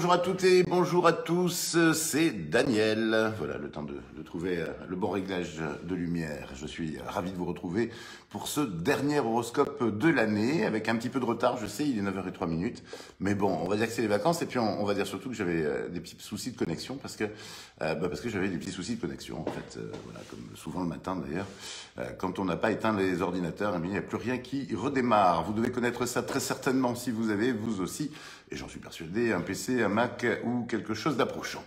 bonjour à toutes et bonjour à tous, c'est Daniel. Voilà, le temps de trouver le bon réglage de lumière. Je suis ravi de vous retrouver pour ce dernier horoscope de l'année, avec un petit peu de retard, je sais, il est 9h03, mais bon, on va dire que c'est les vacances, et puis on va dire surtout que j'avais des petits soucis de connexion, parce que j'avais des petits soucis de connexion, en fait, voilà, comme souvent le matin d'ailleurs. Quand on n'a pas éteint les ordinateurs, eh bien, il n'y a plus rien qui redémarre. Vous devez connaître ça très certainement si vous avez, vous aussi, et j'en suis persuadé, un PC, un Mac ou quelque chose d'approchant.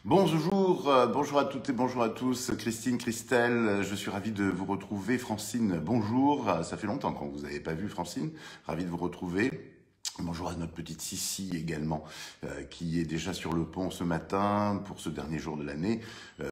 Bonjour, bonjour à toutes et bonjour à tous. Christine, Christelle, je suis ravi de vous retrouver. Francine, bonjour. Ça fait longtemps qu'on vous avait pas vu, Francine. Ravi de vous retrouver. Bonjour à notre petite Sissi également, qui est déjà sur le pont ce matin pour ce dernier jour de l'année.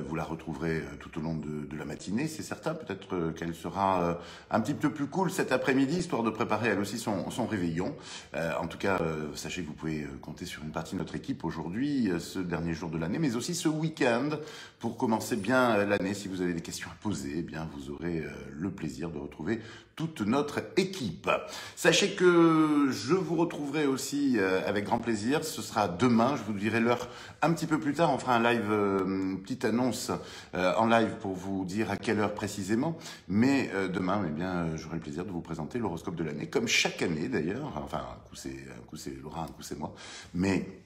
Vous la retrouverez tout au long de la matinée, c'est certain. Peut-être qu'elle sera un petit peu plus cool cet après-midi, histoire de préparer elle aussi son réveillon. En tout cas, sachez que vous pouvez compter sur une partie de notre équipe aujourd'hui, ce dernier jour de l'année, mais aussi ce week-end, pour commencer bien l'année. Si vous avez des questions à poser, eh bien, vous aurez le plaisir de retrouver toute notre équipe. Sachez que je vous retrouverai aussi avec grand plaisir. Ce sera demain, je vous dirai l'heure un petit peu plus tard. On fera un live, petite annonce en live pour vous dire à quelle heure précisément. Mais demain, eh bien, j'aurai le plaisir de vous présenter l'horoscope de l'année, comme chaque année d'ailleurs. Enfin, un coup c'est Laura, un coup c'est moi. Mais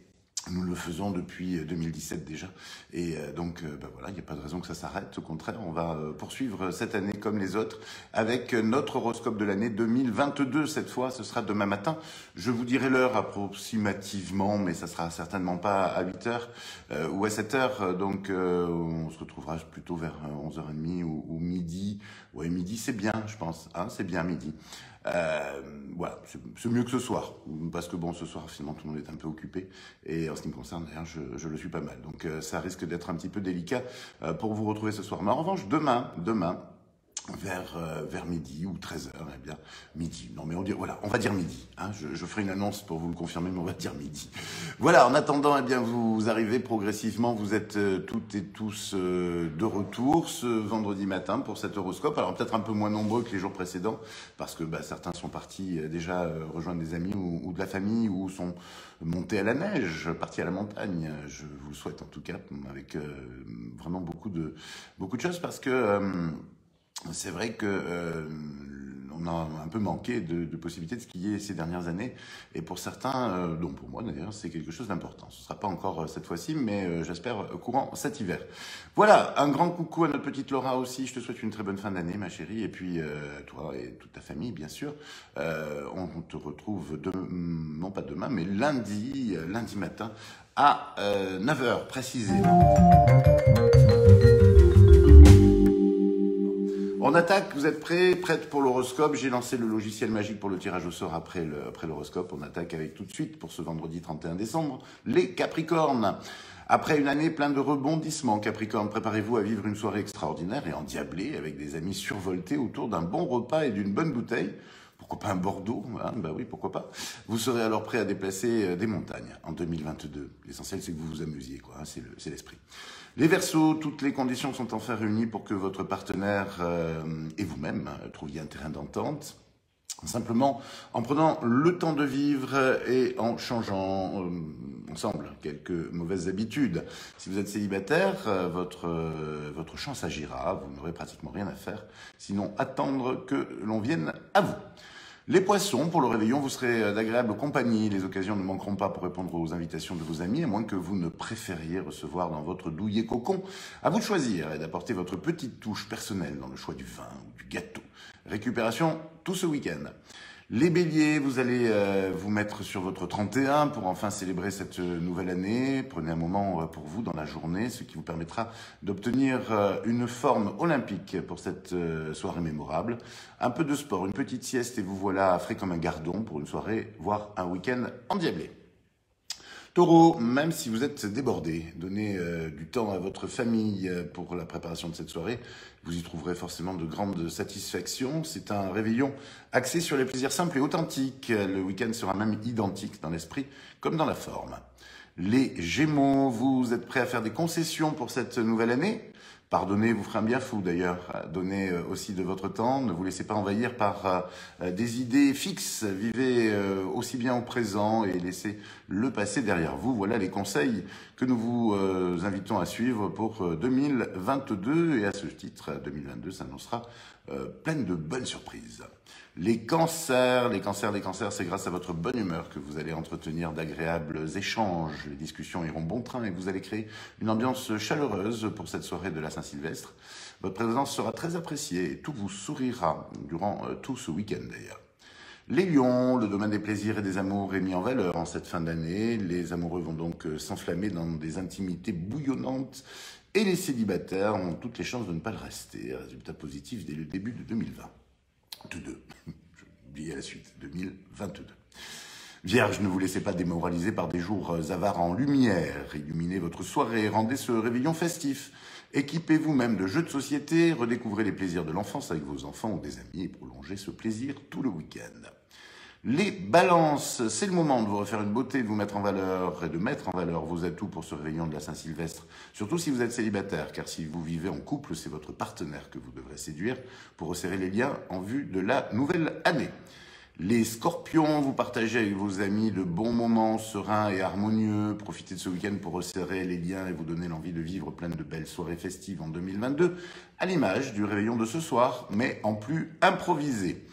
nous le faisons depuis 2017 déjà, et donc voilà, il n'y a pas de raison que ça s'arrête. Au contraire, on va poursuivre cette année comme les autres avec notre horoscope de l'année 2022. Cette fois, ce sera demain matin. Je vous dirai l'heure approximativement, mais ça sera certainement pas à 8h ou à 7h. Donc on se retrouvera plutôt vers 11h30 ou midi. Ouais, midi c'est bien, je pense. Hein, c'est bien midi. Voilà, c'est mieux que ce soir, parce que bon, ce soir, finalement, tout le monde est un peu occupé, et en ce qui me concerne, d'ailleurs, je le suis pas mal, donc ça risque d'être un petit peu délicat pour vous retrouver ce soir. Mais en revanche, demain, vers midi ou 13h, eh bien, midi. Non, mais on va dire midi. Hein, je ferai une annonce pour vous le confirmer, mais on va dire midi. Voilà, en attendant, eh bien, vous arrivez progressivement, vous êtes toutes et tous de retour ce vendredi matin pour cet horoscope. Alors peut-être un peu moins nombreux que les jours précédents, parce que certains sont partis déjà rejoindre des amis ou de la famille, ou sont montés à la neige, partis à la montagne. Je vous le souhaite en tout cas, avec vraiment beaucoup de choses, parce que c'est vrai que on a un peu manqué de possibilités de skier ces dernières années, et pour certains, dont pour moi d'ailleurs, c'est quelque chose d'important. Ce ne sera pas encore cette fois-ci, mais j'espère courant cet hiver. Voilà, un grand coucou à notre petite Laura aussi. Je te souhaite une très bonne fin d'année, ma chérie, et puis toi et toute ta famille, bien sûr. On te retrouve non pas demain, mais lundi matin à 9h précisément. On attaque, vous êtes prêts, prêtes pour l'horoscope? J'ai lancé le logiciel magique pour le tirage au sort après l'horoscope. On attaque avec tout de suite, pour ce vendredi 31 décembre, les Capricornes. Après une année pleine de rebondissements, Capricorne, préparez-vous à vivre une soirée extraordinaire et endiablée, avec des amis survoltés autour d'un bon repas et d'une bonne bouteille. Pourquoi pas un Bordeaux, hein? Bah oui, pourquoi pas. Vous serez alors prêt à déplacer des montagnes en 2022. L'essentiel, c'est que vous vous amusiez, quoi, hein, c'est l'esprit. Les Verseaux, toutes les conditions sont enfin réunies pour que votre partenaire et vous-même trouviez un terrain d'entente. Simplement en prenant le temps de vivre et en changeant ensemble quelques mauvaises habitudes. Si vous êtes célibataire, votre chance agira, vous n'aurez pratiquement rien à faire, sinon attendre que l'on vienne à vous. Les Poissons, pour le réveillon, vous serez d'agréable compagnie. Les occasions ne manqueront pas pour répondre aux invitations de vos amis, à moins que vous ne préfériez recevoir dans votre douillet cocon. À vous de choisir et d'apporter votre petite touche personnelle dans le choix du vin ou du gâteau. Récupération tout ce week-end. Les Béliers, vous allez vous mettre sur votre 31 pour enfin célébrer cette nouvelle année. Prenez un moment pour vous dans la journée, ce qui vous permettra d'obtenir une forme olympique pour cette soirée mémorable. Un peu de sport, une petite sieste, et vous voilà frais comme un gardon pour une soirée, voire un week-end endiablé. Taureau, même si vous êtes débordé, donnez du temps à votre famille pour la préparation de cette soirée. Vous y trouverez forcément de grandes satisfactions. C'est un réveillon axé sur les plaisirs simples et authentiques. Le week-end sera même identique dans l'esprit comme dans la forme. Les Gémeaux, vous êtes prêts à faire des concessions pour cette nouvelle année? Pardonnez vous ferez un bien fou d'ailleurs. Donnez aussi de votre temps. Ne vous laissez pas envahir par des idées fixes. Vivez aussi bien au présent et laissez le passé derrière vous. Voilà les conseils que nous vous invitons à suivre pour 2022. Et à ce titre, 2022 s'annoncera pleine de bonnes surprises. Les cancers, c'est grâce à votre bonne humeur que vous allez entretenir d'agréables échanges. Les discussions iront bon train et vous allez créer une ambiance chaleureuse pour cette soirée de la Saint-Sylvestre. Votre présence sera très appréciée et tout vous sourira durant tout ce week-end d'ailleurs. Les lions, le domaine des plaisirs et des amours est mis en valeur en cette fin d'année. Les amoureux vont donc s'enflammer dans des intimités bouillonnantes et les célibataires ont toutes les chances de ne pas le rester. Résultat positif dès le début de 2020. J'ai oublié la suite, 2022. Vierge, ne vous laissez pas démoraliser par des jours avares en lumière. Illuminez votre soirée, rendez ce réveillon festif. Équipez-vous même de jeux de société, redécouvrez les plaisirs de l'enfance avec vos enfants ou des amis et prolongez ce plaisir tout le week-end. Les balances, c'est le moment de vous refaire une beauté, de vous mettre en valeur et de mettre en valeur vos atouts pour ce réveillon de la Saint-Sylvestre. Surtout si vous êtes célibataire, car si vous vivez en couple, c'est votre partenaire que vous devrez séduire pour resserrer les liens en vue de la nouvelle année. Les scorpions, vous partagez avec vos amis de bons moments sereins et harmonieux. Profitez de ce week-end pour resserrer les liens et vous donner l'envie de vivre plein de belles soirées festives en 2022, à l'image du réveillon de ce soir, mais en plus improvisé.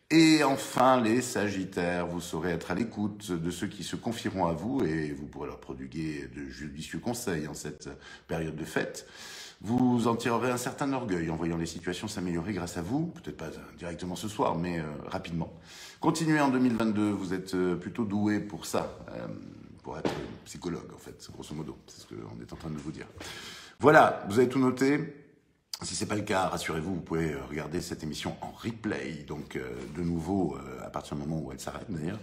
Et enfin, les sagittaires, vous saurez être à l'écoute de ceux qui se confieront à vous et vous pourrez leur prodiguer de judicieux conseils en cette période de fête. Vous en tirerez un certain orgueil en voyant les situations s'améliorer grâce à vous, peut-être pas directement ce soir, mais rapidement. Continuez en 2022, vous êtes plutôt doué pour ça, pour être psychologue en fait, grosso modo, c'est ce qu'on est en train de vous dire. Voilà, vous avez tout noté. Si ce n'est pas le cas, rassurez-vous, vous pouvez regarder cette émission en replay, donc de nouveau à partir du moment où elle s'arrête d'ailleurs,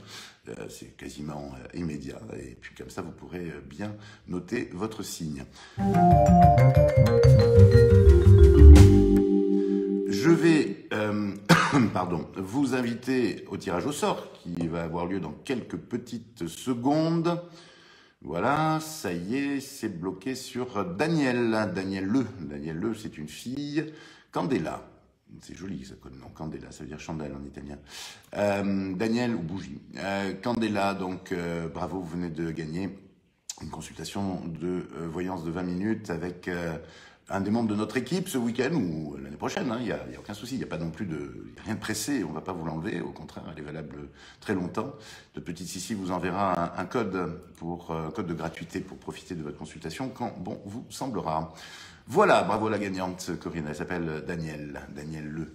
c'est quasiment immédiat, et puis comme ça vous pourrez bien noter votre signe. Je vais vous inviter au tirage au sort qui va avoir lieu dans quelques petites secondes. Voilà, ça y est, c'est bloqué sur Daniel. Daniel Le, c'est une fille. Candela, c'est joli ça comme nom, Candela, ça veut dire chandelle en italien. Daniel ou bougie. Candela, donc bravo, vous venez de gagner une consultation de voyance de 20 minutes avec un des membres de notre équipe ce week-end ou l'année prochaine, hein, y a aucun souci, il n'y a pas non plus rien de pressé, on ne va pas vous l'enlever, au contraire, elle est valable très longtemps. De Petite Sissi vous enverra un code de gratuité pour profiter de votre consultation quand bon vous semblera. Voilà, bravo la gagnante, Corinne, elle s'appelle Daniel Le.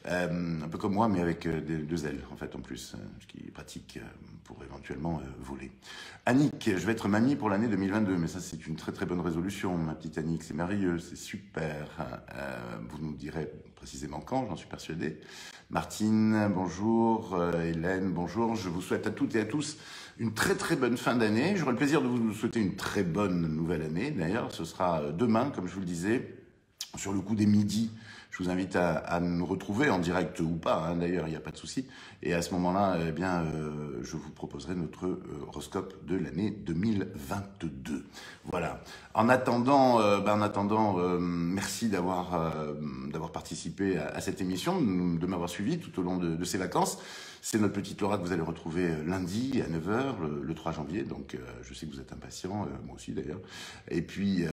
Un peu comme moi, mais avec deux ailes, en fait, en plus, ce qui est pratique pour éventuellement voler. Annick, je vais être mamie pour l'année 2022, mais ça, c'est une très très bonne résolution, ma petite Annick, c'est merveilleux, c'est super. Vous nous direz précisément quand, j'en suis persuadé. Martine, bonjour. Hélène, bonjour. Je vous souhaite à toutes et à tous une très très bonne fin d'année. J'aurai le plaisir de vous souhaiter une très bonne nouvelle année. D'ailleurs, ce sera demain, comme je vous le disais, sur le coup des midis. Je vous invite à nous retrouver en direct ou pas, hein, d'ailleurs, il n'y a pas de souci. Et à ce moment-là, eh bien, je vous proposerai notre horoscope de l'année 2022. Voilà. En attendant, merci d'avoir participé à cette émission, de m'avoir suivi tout au long de ces vacances. C'est notre petite Laura que vous allez retrouver lundi à 9h, le 3 janvier. Donc, je sais que vous êtes impatients, moi aussi d'ailleurs. Et puis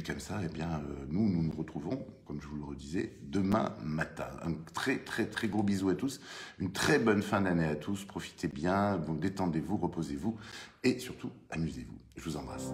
comme ça, eh bien, nous nous retrouvons, comme je vous le redisais, demain matin. Un très très très gros bisou à tous. Une très bonne fin d'année à tous. Profitez bien, détendez-vous, reposez-vous et surtout amusez-vous. Je vous embrasse.